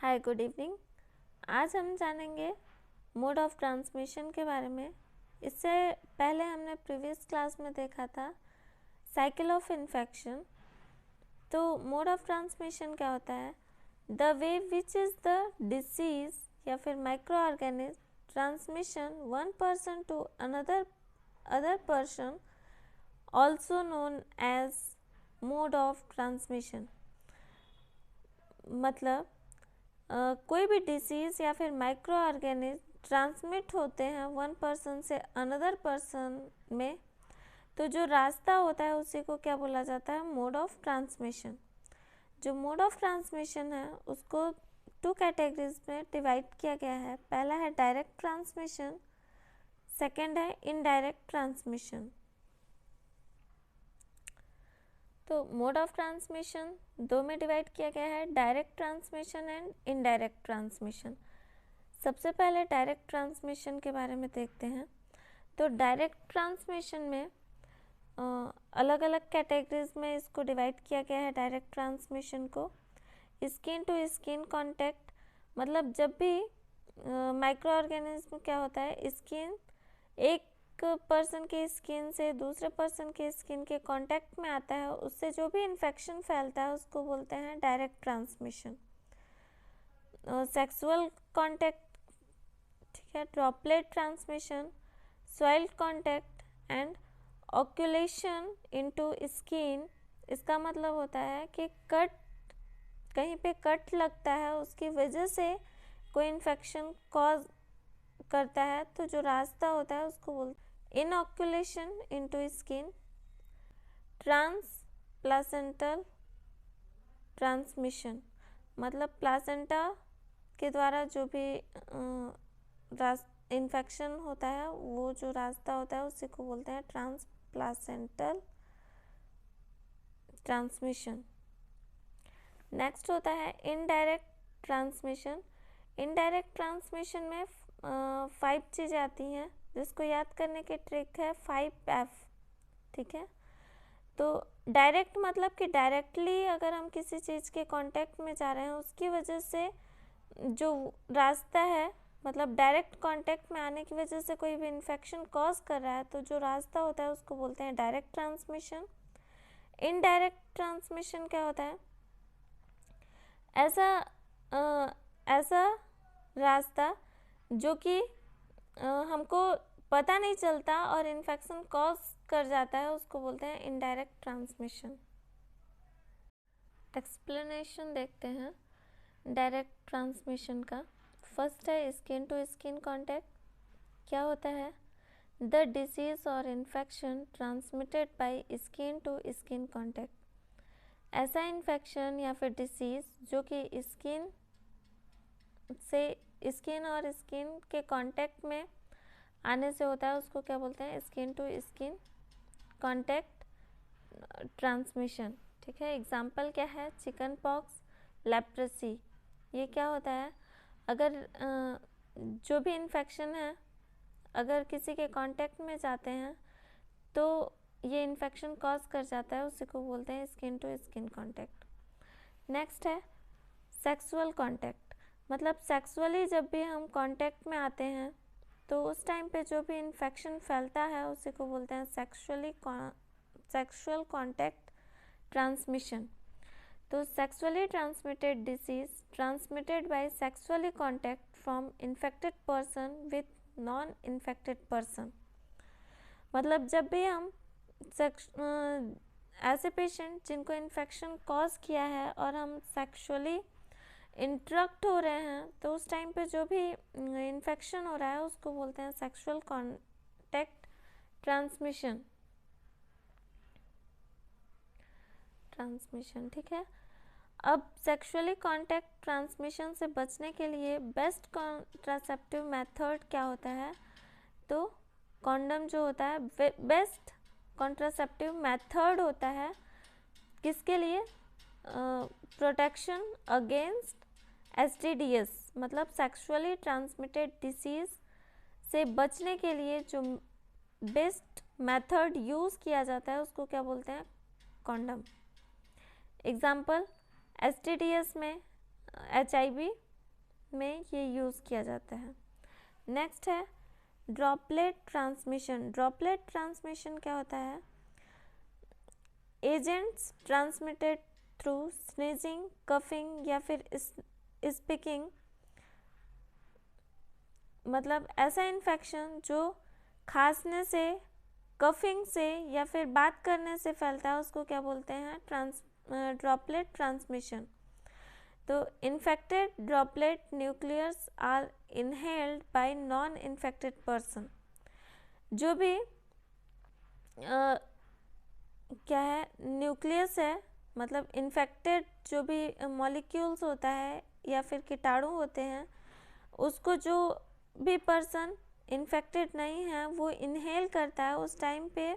Hi good evening. आज हम जानेंगे मोड ऑफ ट्रांसमिशन के बारे में। इससे पहले हमने प्रीवियस क्लास में देखा था साइकिल ऑफ इन्फेक्शन। तो मोड ऑफ ट्रांसमिशन क्या होता है? The way which is the disease या फिर micro organism transmission one person to other person also known as mode of transmission. मतलब कोई भी डिसीज़ या फिर माइक्रो ऑर्गेनिज्म ट्रांसमिट होते हैं वन पर्सन से अनदर पर्सन में, तो जो रास्ता होता है उसी को क्या बोला जाता है? Mode of transmission. जो मोड ऑफ ट्रांसमिशन है उसको टू कैटेगरीज में डिवाइड किया गया है। पहला है डायरेक्ट ट्रांसमिशन, सेकेंड है इनडायरेक्ट ट्रांसमिशन। तो मोड ऑफ ट्रांसमिशन दो में डिवाइड किया गया है, direct transmission and indirect transmission. सबसे पहले डायरेक्ट ट्रांसमिशन के बारे में देखते हैं। तो डायरेक्ट ट्रांसमिशन में अलग अलग कैटेगरीज में इसको डिवाइड किया गया है। डायरेक्ट ट्रांसमिशन को स्किन टू स्किन कांटेक्ट, मतलब जब भी माइक्रो ऑर्गेनिज्म क्या होता है, स्किन एक पर्सन के स्किन से दूसरे पर्सन के स्किन के कांटेक्ट में आता है, उससे जो भी इन्फेक्शन फैलता है उसको बोलते हैं डायरेक्ट ट्रांसमिशन। सेक्सुअल कांटेक्ट, ठीक है, droplet transmission, soil contact and inoculation into skin. इसका मतलब होता है कि कहीं पे कट लगता है, उसकी वजह से कोई इन्फेक्शन कॉज करता है, तो जो रास्ता होता है उसको बोलते हैं इनऑक्यूलेशन इनटू स्किन। ट्रांसप्लासेंटल ट्रांसमिशन, मतलब प्लासेंटा के द्वारा जो भी इन्फेक्शन होता है, वो जो रास्ता होता है उसी को बोलते हैं ट्रांसप्लासेंटल ट्रांसमिशन। नेक्स्ट होता है इनडायरेक्ट ट्रांसमिशन। इनडायरेक्ट ट्रांसमिशन में 5 चीज़ें आती हैं, जिसको याद करने की ट्रिक है 5F, ठीक है। तो डायरेक्ट मतलब कि डायरेक्टली अगर हम किसी चीज़ के कांटेक्ट में जा रहे हैं, उसकी वजह से जो रास्ता है, मतलब डायरेक्ट कांटेक्ट में आने की वजह से कोई भी इन्फेक्शन कॉज कर रहा है, तो जो रास्ता होता है उसको बोलते हैं डायरेक्ट ट्रांसमिशन। इनडायरेक्ट ट्रांसमिशन क्या होता है? ऐसा रास्ता जो कि हमको पता नहीं चलता और इन्फेक्शन कॉज कर जाता है, उसको बोलते हैं इनडायरेक्ट ट्रांसमिशन। एक्सप्लेनेशन देखते हैं डायरेक्ट ट्रांसमिशन का। फर्स्ट है स्किन टू स्किन कांटेक्ट। क्या होता है? द डिसीज और infection transmitted by skin to skin contact. ऐसा इन्फेक्शन या फिर डिसीज जो कि स्किन और स्किन के कांटेक्ट में आने से होता है, उसको क्या बोलते हैं? Skin to skin contact transmission, ठीक है। एग्जाम्पल क्या है? Chicken pox, leprosy. ये क्या होता है? अगर जो भी इन्फेक्शन है अगर किसी के कांटेक्ट में जाते हैं तो ये इन्फेक्शन कॉज कर जाता है, उसी को बोलते हैं skin to skin contact. Next है सेक्सुअल कांटेक्ट, मतलब सेक्सुअली जब भी हम कांटेक्ट में आते हैं तो उस टाइम पे जो भी इन्फेक्शन फैलता है उसी को बोलते हैं सेक्सुअल कांटेक्ट ट्रांसमिशन। तो sexually transmitted disease transmitted by sexually contact from infected person with non infected person. मतलब जब भी हम ऐसे पेशेंट जिनको इन्फेक्शन कॉज किया है और हम सेक्सुअली इंटरेक्ट हो रहे हैं, तो उस टाइम पे जो भी इन्फेक्शन हो रहा है उसको बोलते हैं सेक्सुअल कांटेक्ट ट्रांसमिशन, ठीक है। अब सेक्सुअली कांटेक्ट ट्रांसमिशन से बचने के लिए बेस्ट कॉन्ट्रासेप्टिव मेथड क्या होता है? तो कॉन्डम जो होता है बेस्ट कॉन्ट्रासेप्टिव मेथड होता है। किसके लिए? प्रोटेक्शन अगेंस्ट STDs, मतलब सेक्सुअली ट्रांसमिटेड डिसीज से बचने के लिए जो बेस्ट मेथड यूज़ किया जाता है उसको क्या बोलते हैं? कॉन्डम। एग्जाम्पल STDs में HIV, में ये यूज़ किया जाता है। नेक्स्ट है ड्रॉपलेट ट्रांसमिशन। ड्रॉपलेट ट्रांसमिशन क्या होता है? Agents transmitted through sneezing, coughing या फिर स्पीकिंग, मतलब ऐसा इन्फेक्शन जो खांसने से, कफिंग से या फिर बात करने से फैलता है, उसको क्या बोलते हैं? Droplet transmission. तो infected droplet nucleus are inhaled by non infected person. जो भी क्या है, न्यूक्लियस है, मतलब इन्फेक्टेड जो भी मॉलिक्यूल्स होता है या फिर कीटाणु होते हैं, उसको जो भी पर्सन इन्फेक्टेड नहीं है वो इनहेल करता है, उस टाइम पे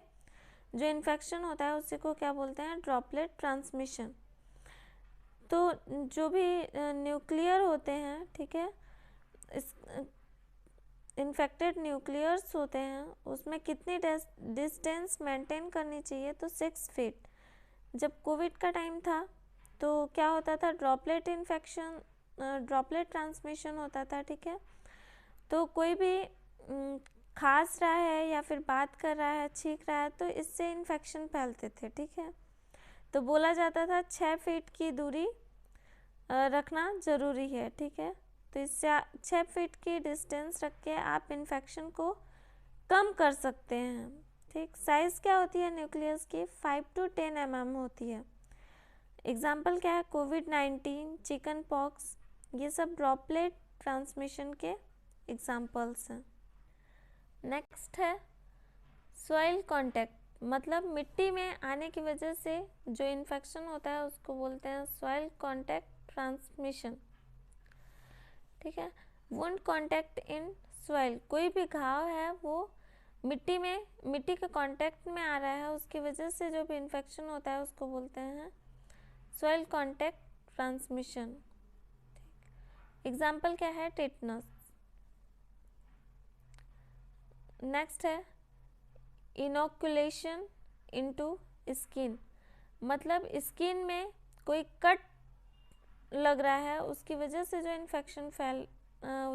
जो इन्फेक्शन होता है उसी को क्या बोलते हैं? Droplet transmission. तो जो भी न्यूक्लियर होते हैं, ठीक है, इस इन्फेक्टेड न्यूक्लियर्स होते हैं, उसमें कितनी डिस्टेंस मेंटेन करनी चाहिए? तो 6 फीट। जब कोविड का टाइम था तो क्या होता था? ड्रॉपलेट इन्फेक्शन, ड्रॉपलेट ट्रांसमिशन होता था, ठीक है। तो कोई भी खांस रहा है या फिर बात कर रहा है, छींक रहा है, तो इससे इन्फेक्शन फैलते थे, ठीक है। तो बोला जाता था 6 फीट की दूरी रखना ज़रूरी है, ठीक है। तो इससे 6 फीट की डिस्टेंस रख के आप इन्फेक्शन को कम कर सकते हैं, ठीक। साइज़ क्या होती है न्यूक्लियस की? 5 to 10 mm होती है। एग्जाम्पल क्या है? कोविड-19, चिकन पॉक्स, ये सब ड्रॉपलेट ट्रांसमिशन के एग्जाम्पल्स हैं। नेक्स्ट है सॉइल कांटेक्ट, मतलब मिट्टी में आने की वजह से जो इन्फेक्शन होता है उसको बोलते हैं सॉइल कांटेक्ट ट्रांसमिशन, ठीक है। वुंड कांटेक्ट इन सॉइल, कोई भी घाव है वो मिट्टी में, मिट्टी के कांटेक्ट में आ रहा है, उसकी वजह से जो भी इन्फेक्शन होता है उसको बोलते हैं सॉइल कांटेक्ट ट्रांसमिशन। एग्जाम्पल क्या है? टेटनस। नेक्स्ट है इनोकुलेशन इनटू स्किन, मतलब स्किन में कोई कट लग रहा है, उसकी वजह से जो इन्फेक्शन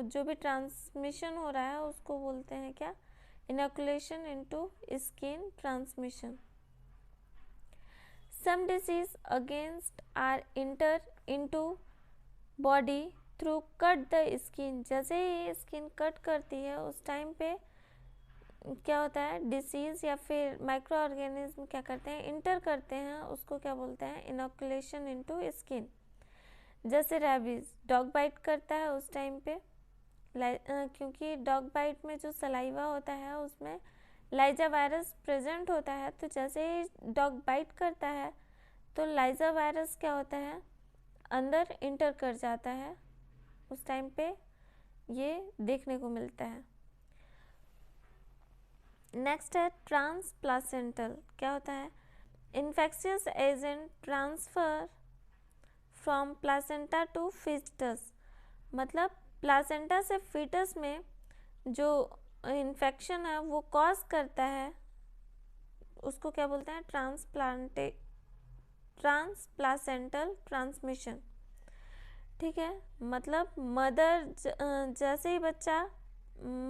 जो भी ट्रांसमिशन हो रहा है उसको बोलते हैं क्या? Inoculation into skin transmission. Some disease against are inter into body through cut the skin, जैसे ही स्किन कट करती है उस टाइम पे क्या होता है? डिसीज़ या फिर माइक्रो ऑर्गेनिज्म क्या करते हैं? इंटर करते हैं, उसको क्या बोलते हैं? Inoculation into skin. जैसे रैबीज़, डॉग बाइट करता है उस टाइम पे, क्योंकि डॉग बाइट में जो सलाइवा होता है उसमें लाइजा वायरस प्रेजेंट होता है, तो जैसे ही डॉग बाइट करता है तो लाइजा वायरस क्या होता है? अंदर इंटर कर जाता है, उस टाइम पे ये देखने को मिलता है। नेक्स्ट है ट्रांसप्लासेंटल, क्या होता है? Infectious agent transfer from placenta to foetus, मतलब प्लासेंटा से फीटस में जो इन्फेक्शन है वो कॉज करता है, उसको क्या बोलते हैं? ट्रांसप्लासेंटल ट्रांसमिशन, ठीक है। मतलब मदर, जैसे ही बच्चा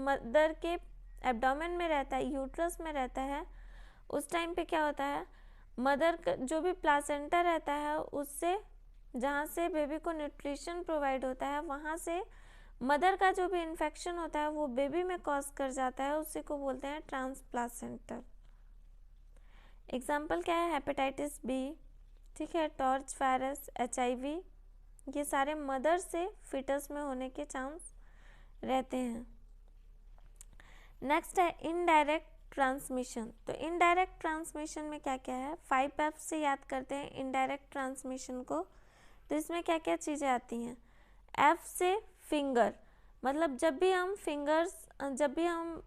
मदर के एब्डोमेन में रहता है, यूट्रस में रहता है, उस टाइम पे क्या होता है? मदर का जो भी प्लासेंटा रहता है उससे, जहाँ से बेबी को न्यूट्रिशन प्रोवाइड होता है, वहाँ से मदर का जो भी इन्फेक्शन होता है वो बेबी में कॉज कर जाता है, उसी को बोलते हैं ट्रांसप्लासेंटल। एग्जाम्पल क्या है? हेपेटाइटिस बी, ठीक है, टॉर्च वायरस, HIV, ये सारे मदर से फीटस में होने के चांस रहते हैं। नेक्स्ट है इनडायरेक्ट ट्रांसमिशन। तो इनडायरेक्ट ट्रांसमिशन में क्या क्या है? 5F से याद करते हैं इनडायरेक्ट ट्रांसमिशन को। तो इसमें क्या क्या चीज़ें आती हैं? F से फिंगर, मतलब जब भी हम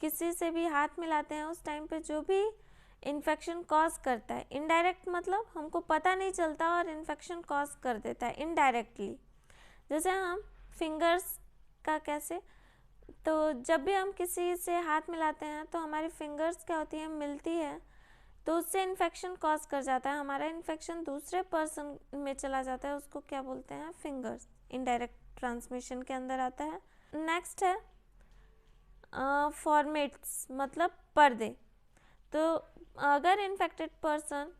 किसी से भी हाथ मिलाते हैं उस टाइम पे जो भी इन्फेक्शन कॉज करता है, इनडायरेक्ट मतलब हमको पता नहीं चलता और इन्फेक्शन कॉज कर देता है इनडायरेक्टली। जैसे हम फिंगर्स का कैसे? तो जब भी हम किसी से हाथ मिलाते हैं तो हमारी फिंगर्स क्या होती है? मिलती है, तो उससे इन्फेक्शन कॉज कर जाता है, हमारा इन्फेक्शन दूसरे पर्सन में चला जाता है, उसको क्या बोलते हैं? फिंगर्स। इनडायरेक्ट ट्रांसमिशन के अंदर आता है। नेक्स्ट है फॉर्मेट्स, मतलब पर्दे। तो अगर इन्फेक्टेड पर्सन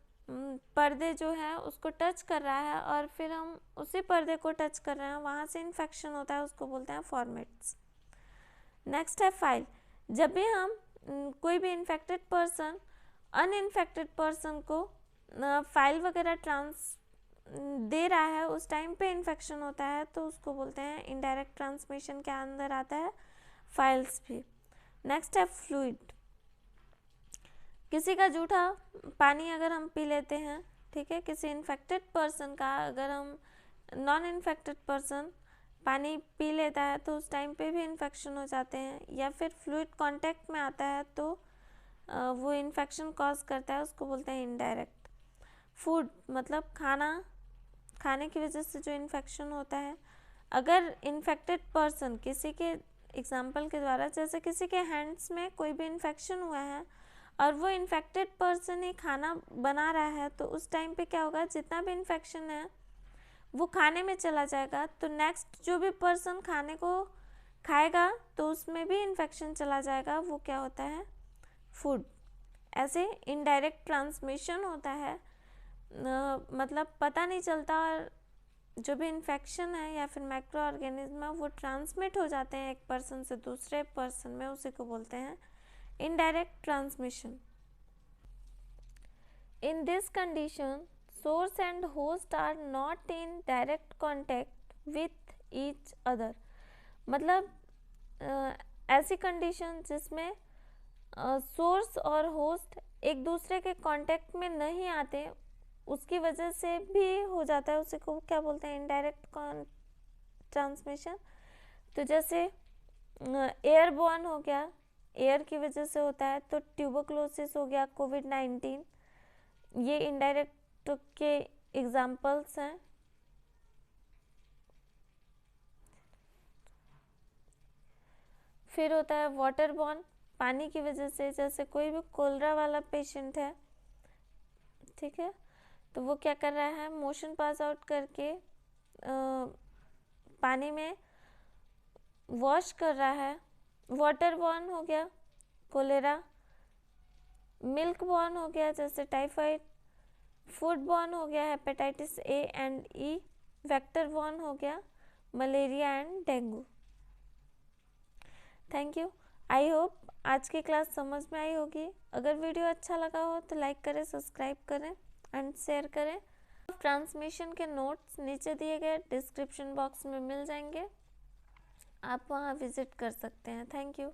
पर्दे जो है उसको टच कर रहा है और फिर हम उसी पर्दे को टच कर रहे हैं, वहाँ से इन्फेक्शन होता है, उसको बोलते हैं फॉर्मेट्स। नेक्स्ट है फाइल। जब भी हम कोई भी इन्फेक्टेड पर्सन अनइन्फेक्टेड पर्सन को फाइल वगैरह दे रहा है, उस टाइम पे इन्फेक्शन होता है, तो उसको बोलते हैं इनडायरेक्ट ट्रांसमिशन के अंदर आता है फाइल्स भी। नेक्स्ट है फ्लूइड। किसी का जूठा पानी अगर हम पी लेते हैं, ठीक है, किसी इन्फेक्टेड पर्सन का अगर हम नॉन इन्फेक्टेड पर्सन पानी पी लेता है तो उस टाइम पे भी इन्फेक्शन हो जाते हैं, या फिर फ्लूइड कांटेक्ट में आता है तो वो इन्फेक्शन कॉज करता है, उसको बोलते हैं इनडायरेक्ट। फूड मतलब खाने की वजह से जो इन्फेक्शन होता है। अगर इन्फेक्टेड पर्सन किसी के एग्जाम्पल के द्वारा, जैसे किसी के हैंड्स में कोई भी इन्फेक्शन हुआ है और वो इन्फेक्टेड पर्सन ही खाना बना रहा है, तो उस टाइम पे क्या होगा, जितना भी इन्फेक्शन है वो खाने में चला जाएगा, तो नेक्स्ट जो भी पर्सन खाने को खाएगा तो उसमें भी इन्फेक्शन चला जाएगा, वो क्या होता है, फूड। ऐसे इनडायरेक्ट ट्रांसमिशन होता है, मतलब पता नहीं चलता और जो भी इन्फेक्शन है या फिर माइक्रो ऑर्गेनिज्म है वो ट्रांसमिट हो जाते हैं एक पर्सन से दूसरे पर्सन में, उसी को बोलते हैं indirect transmission. In this condition source and host are not in direct contact with each other. मतलब ऐसी कंडीशन जिसमें सोर्स और होस्ट एक दूसरे के कांटेक्ट में नहीं आते, उसकी वजह से भी हो जाता है, उसी को क्या बोलते हैं, इनडायरेक्ट ट्रांसमिशन। तो जैसे एयरबॉर्न हो गया, एयर की वजह से होता है, तो ट्यूबरक्लोसिस हो गया, कोविड-19, ये इनडायरेक्ट के एग्जाम्पल्स हैं। फिर होता है वाटरबॉर्न, पानी की वजह से, जैसे कोई भी कोलरा वाला पेशेंट है, ठीक है, तो वो क्या कर रहा है, मोशन पास आउट करके पानी में वॉश कर रहा है, वाटर बॉर्न हो गया कोलेरा, मिल्क बॉर्न हो गया जैसे टाइफाइड, फूड बॉर्न हो गया hepatitis A and E, vector borne हो गया malaria and dengue. Thank you. I hope आज की क्लास समझ में आई होगी। अगर वीडियो अच्छा लगा हो तो लाइक करें, सब्सक्राइब करें एंड शेयर करें। ट्रांसमिशन के नोट्स नीचे दिए गए डिस्क्रिप्शन बॉक्स में मिल जाएंगे, आप वहाँ विजिट कर सकते हैं। Thank you.